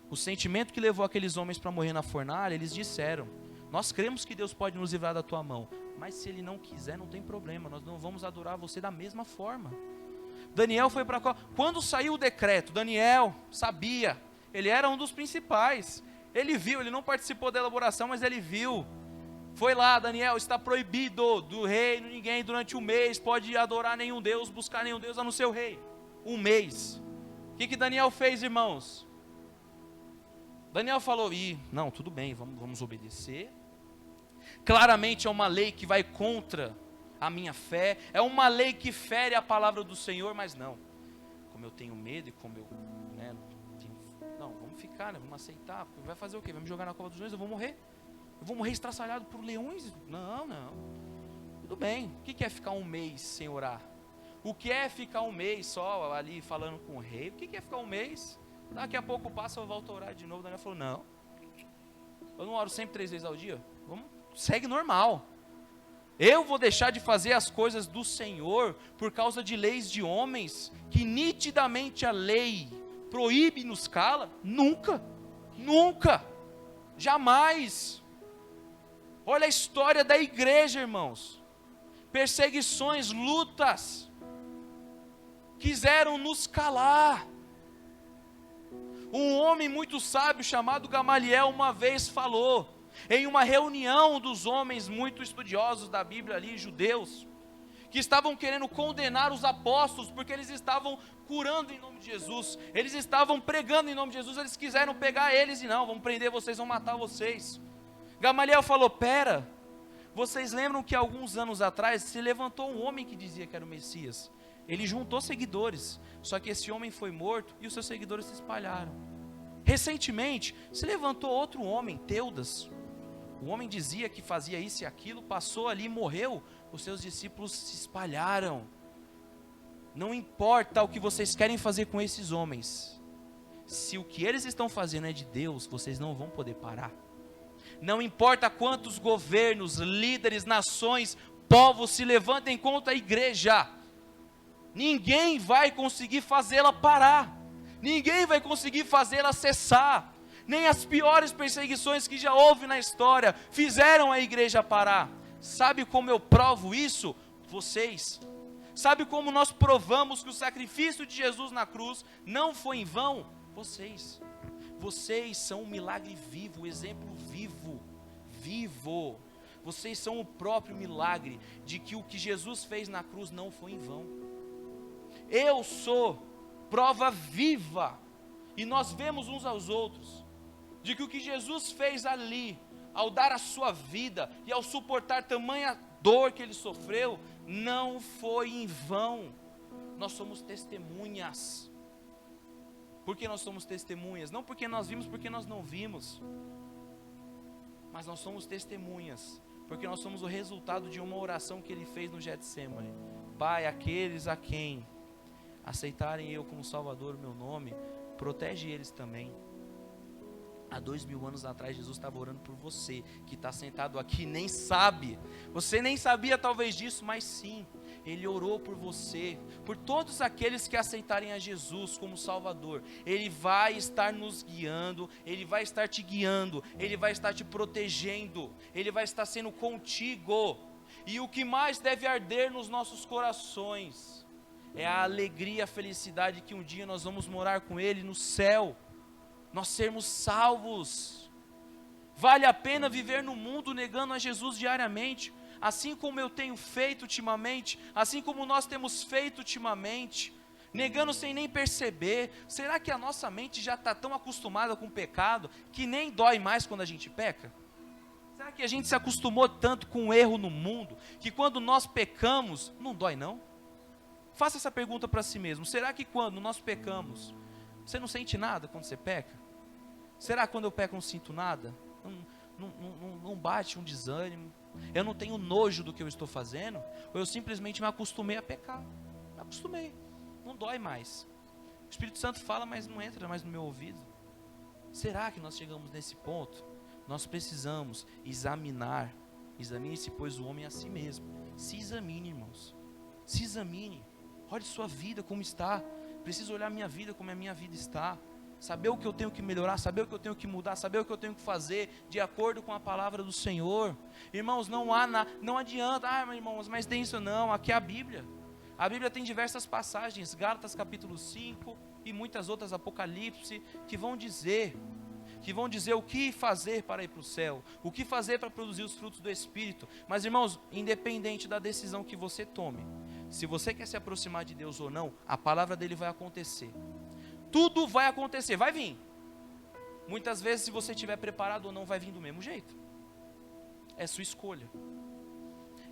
O sentimento que levou aqueles homens para morrer na fornalha, eles disseram: nós cremos que Deus pode nos livrar da tua mão, mas se Ele não quiser, não tem problema, nós não vamos adorar você da mesma forma. Daniel foi para cá, quando saiu o decreto, Daniel sabia, ele era um dos principais, ele viu, ele não participou da elaboração, mas ele viu. Foi lá: Daniel, está proibido do reino, ninguém durante um mês pode adorar nenhum Deus, buscar nenhum Deus a não ser o rei. Um mês. O que Daniel fez, irmãos? Daniel falou: não, tudo bem, vamos obedecer. Claramente é uma lei que vai contra a minha fé, é uma lei que fere a palavra do Senhor, mas não, como eu tenho medo e como eu, não, vamos ficar, vamos aceitar. Vai fazer o quê? Vai me jogar na cova dos leões? Eu vou morrer estraçalhado por leões? Não, tudo bem. O que é ficar um mês sem orar? O que é ficar um mês só ali falando com o rei? O que é ficar um mês? Daqui a pouco passa, eu volto a orar de novo. Daniel falou: não, eu não oro sempre 3 vezes ao dia, segue normal. Eu vou deixar de fazer as coisas do Senhor por causa de leis de homens, que nitidamente a lei proíbe e nos cala? Nunca, jamais. Olha a história da igreja, irmãos. Perseguições, lutas, quiseram nos calar. Um homem muito sábio chamado Gamaliel uma vez falou, em uma reunião dos homens muito estudiosos da Bíblia ali, judeus, que estavam querendo condenar os apóstolos, porque eles estavam curando em nome de Jesus, eles estavam pregando em nome de Jesus, eles quiseram pegar eles e não, vamos prender vocês, vamos matar vocês. Gamaliel falou: pera, vocês lembram que alguns anos atrás se levantou um homem que dizia que era o Messias, ele juntou seguidores, só que esse homem foi morto e os seus seguidores se espalharam. Recentemente se levantou outro homem, Teudas, o homem dizia que fazia isso e aquilo, passou ali e morreu, os seus discípulos se espalharam. Não importa o que vocês querem fazer com esses homens, se o que eles estão fazendo é de Deus, vocês não vão poder parar. Não importa quantos governos, líderes, nações, povos se levantem contra a igreja, ninguém vai conseguir fazê-la parar, ninguém vai conseguir fazê-la cessar. Nem as piores perseguições que já houve na história fizeram a igreja parar. Sabe como eu provo isso? Vocês. Sabe como nós provamos que o sacrifício de Jesus na cruz não foi em vão? Vocês. Vocês são um milagre vivo, um exemplo vivo. Vocês são o próprio milagre de que o que Jesus fez na cruz não foi em vão. Eu sou prova viva, e nós vemos uns aos outros, de que o que Jesus fez ali, ao dar a sua vida e ao suportar tamanha dor que ele sofreu, não foi em vão. Nós somos testemunhas. Por que nós somos testemunhas? Não porque nós vimos, porque nós não vimos, mas nós somos testemunhas porque nós somos o resultado de uma oração que ele fez no Getsêmani. Pai, aqueles a quem aceitarem eu como Salvador, o meu nome, protege eles também. Há 2000 anos atrás, Jesus estava orando por você, que está sentado aqui, nem sabe. Você nem sabia talvez disso, mas sim, Ele orou por você, por todos aqueles que aceitarem a Jesus como Salvador. Ele vai estar nos guiando, Ele vai estar te guiando, Ele vai estar te protegendo, Ele vai estar sendo contigo. E o que mais deve arder nos nossos corações é a alegria, a felicidade que um dia nós vamos morar com Ele no céu. Nós sermos salvos. Vale a pena viver no mundo negando a Jesus diariamente? assim como eu tenho feito ultimamente, assim como nós temos feito ultimamente, negando sem nem perceber? Será que a nossa mente já está tão acostumada com o pecado que nem dói mais quando a gente peca? Será que a gente se acostumou tanto com o erro no mundo que quando nós pecamos, não dói não? Faça essa pergunta para si mesmo. Será que quando nós pecamos, você não sente nada quando você peca? Será que quando eu peco eu não sinto nada? Não bate um desânimo? Eu não tenho nojo do que eu estou fazendo? Ou eu simplesmente me acostumei a pecar? Me acostumei, não dói mais. O Espírito Santo fala, mas não entra mais no meu ouvido. Será que nós chegamos nesse ponto? Nós precisamos examinar. Examine-se, pois, o homem a si mesmo. Se examine, irmãos. Se examine. Olhe sua vida como está. Preciso olhar minha vida como a minha vida está. Saber o que eu tenho que melhorar, saber o que eu tenho que mudar, saber o que eu tenho que fazer de acordo com a palavra do Senhor. Irmãos, não adianta, irmãos, mas tem isso não, aqui é a Bíblia. A Bíblia tem diversas passagens, Gálatas capítulo 5 e muitas outras, Apocalipse, que vão dizer o que fazer para ir para o céu, o que fazer para produzir os frutos do Espírito. Mas irmãos, independente da decisão que você tome, se você quer se aproximar de Deus ou não, a palavra dele vai acontecer. Tudo vai acontecer, vai vir. Muitas vezes, se você estiver preparado ou não, vai vir do mesmo jeito. É sua escolha.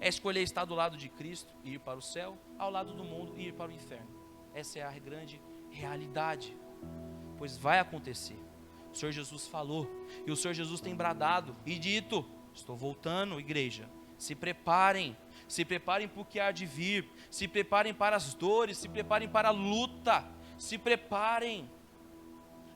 É escolher estar do lado de Cristo e ir para o céu, ao lado do mundo e ir para o inferno. Essa é a grande realidade. Pois vai acontecer. O Senhor Jesus falou, e o Senhor Jesus tem bradado e dito: estou voltando, igreja. Se preparem para o que há de vir, se preparem para as dores, se preparem para a luta, se preparem,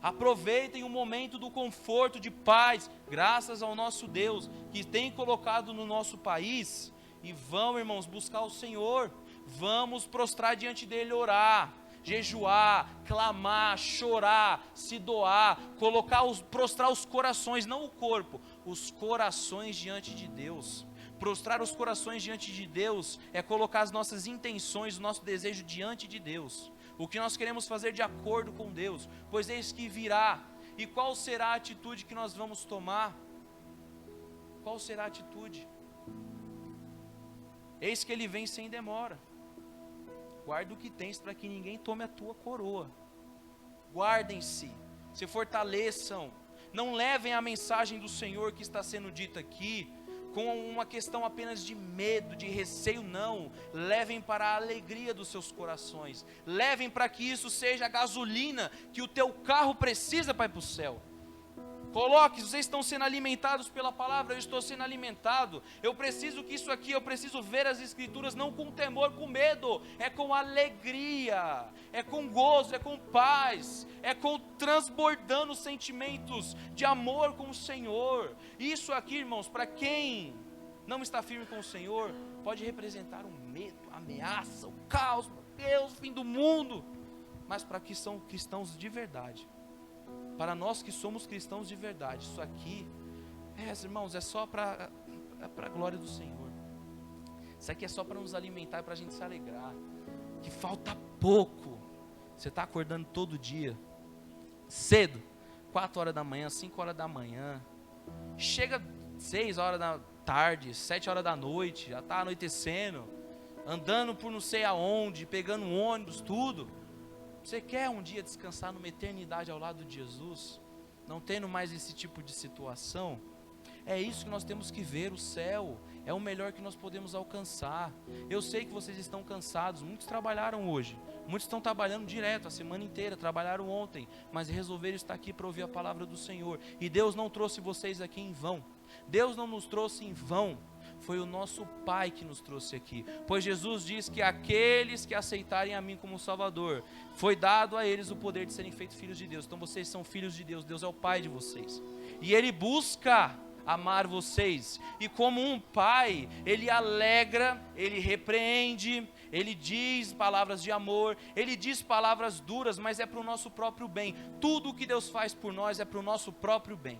aproveitem o momento do conforto, de paz, graças ao nosso Deus, que tem colocado no nosso país, e vão, irmãos, buscar o Senhor, vamos prostrar diante dele, orar, jejuar, clamar, chorar, se doar, prostrar os corações, não o corpo, os corações diante de Deus. Prostrar os corações diante de Deus é colocar as nossas intenções, o nosso desejo diante de Deus, o que nós queremos fazer de acordo com Deus, pois eis que virá. E qual será a atitude que nós vamos tomar? Qual será a atitude? Eis que ele vem sem demora. Guarda o que tens para que ninguém tome a tua coroa. Guardem-se, se fortaleçam, não levem a mensagem do Senhor que está sendo dita aqui com uma questão apenas de medo, de receio, não. Levem para a alegria dos seus corações. Levem para que isso seja a gasolina que o teu carro precisa para ir para o céu. Coloque, vocês estão sendo alimentados pela palavra, eu estou sendo alimentado. Eu preciso que isso aqui, eu preciso ver as escrituras não com temor, com medo, é com alegria, é com gozo, é com paz, é com transbordando sentimentos de amor com o Senhor. Isso aqui, irmãos, para quem não está firme com o Senhor, pode representar um medo, ameaça, o caos, meu Deus, o fim do mundo. Mas para que são cristãos de verdade, para nós que somos cristãos de verdade, isso aqui, irmãos, é só para a glória do Senhor. Isso aqui é só para nos alimentar, para a gente se alegrar. Que falta pouco. Você está acordando todo dia, cedo, 4 horas da manhã, 5 horas da manhã. Chega 6 horas da tarde, 7 horas da noite, já está anoitecendo. Andando por não sei aonde, pegando um ônibus, tudo. Você quer um dia descansar numa eternidade ao lado de Jesus, não tendo mais esse tipo de situação? É isso que nós temos que ver, o céu é o melhor que nós podemos alcançar. Eu sei que vocês estão cansados, muitos trabalharam hoje, muitos estão trabalhando direto a semana inteira, trabalharam ontem, mas resolveram estar aqui para ouvir a palavra do Senhor. E Deus não trouxe vocês aqui em vão, Deus não nos trouxe em vão. Foi o nosso Pai que nos trouxe aqui, pois Jesus diz que aqueles que aceitarem a mim como Salvador, foi dado a eles o poder de serem feitos filhos de Deus. Então vocês são filhos de Deus, Deus é o Pai de vocês, e Ele busca amar vocês, e como um pai, Ele alegra, Ele repreende, Ele diz palavras de amor, Ele diz palavras duras, mas é para o nosso próprio bem. Tudo o que Deus faz por nós é para o nosso próprio bem.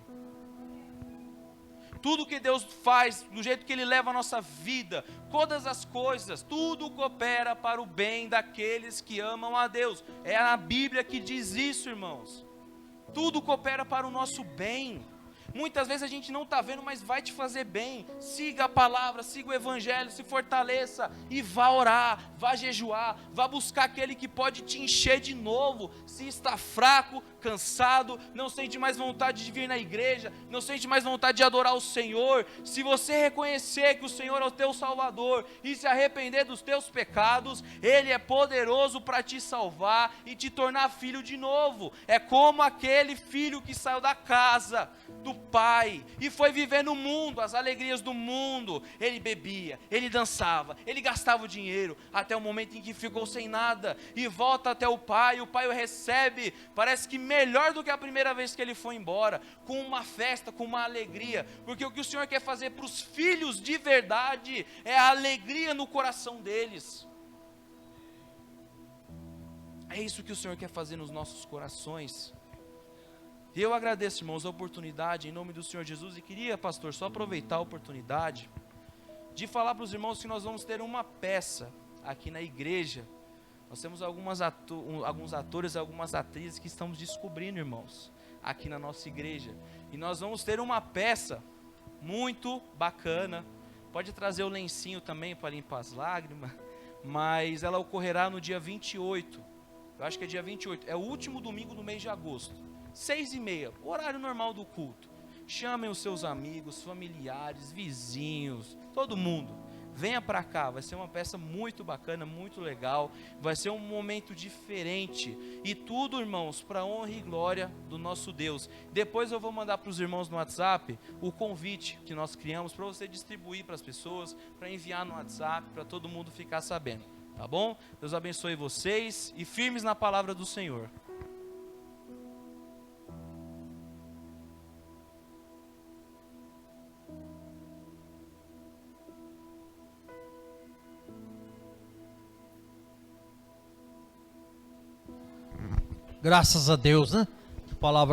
Tudo que Deus faz, do jeito que Ele leva a nossa vida, todas as coisas, tudo coopera para o bem daqueles que amam a Deus. É a Bíblia que diz isso, irmãos. Tudo coopera para o nosso bem. Muitas vezes a gente não está vendo, mas vai te fazer bem. Siga a palavra, siga o evangelho, se fortaleça e vá orar, vá jejuar, vá buscar aquele que pode te encher de novo. Se está fraco, cansado, não sente mais vontade de vir na igreja, não sente mais vontade de adorar o Senhor, se você reconhecer que o Senhor é o teu Salvador e se arrepender dos teus pecados, Ele é poderoso para te salvar e te tornar filho de novo. É como aquele filho que saiu da casa do pai e foi viver no mundo, as alegrias do mundo. Ele bebia, ele dançava, ele gastava o dinheiro, até o momento em que ficou sem nada e volta até o pai o recebe, parece que melhor do que a primeira vez que ele foi embora, com uma festa, com uma alegria, porque o que o Senhor quer fazer para os filhos de verdade é a alegria no coração deles. É isso que o Senhor quer fazer nos nossos corações. E eu agradeço, irmãos, a oportunidade em nome do Senhor Jesus, e queria, pastor, só aproveitar a oportunidade de falar para os irmãos que nós vamos ter uma peça aqui na igreja. Nós temos alguns atores, algumas atrizes que estamos descobrindo, irmãos, aqui na nossa igreja. E nós vamos ter uma peça muito bacana. Pode trazer o lencinho também para limpar as lágrimas. Mas ela ocorrerá no dia 28. Eu acho que é dia 28. É o último domingo do mês de agosto. 6h30, o horário normal do culto. Chamem os seus amigos, familiares, vizinhos, todo mundo. Venha para cá, vai ser uma peça muito bacana, muito legal, vai ser um momento diferente, e tudo, irmãos, para honra e glória do nosso Deus. Depois eu vou mandar para os irmãos no WhatsApp o convite que nós criamos para você distribuir para as pessoas, para enviar no WhatsApp, para todo mundo ficar sabendo, tá bom? Deus abençoe vocês e firmes na palavra do Senhor. Graças a Deus, né? Que palavra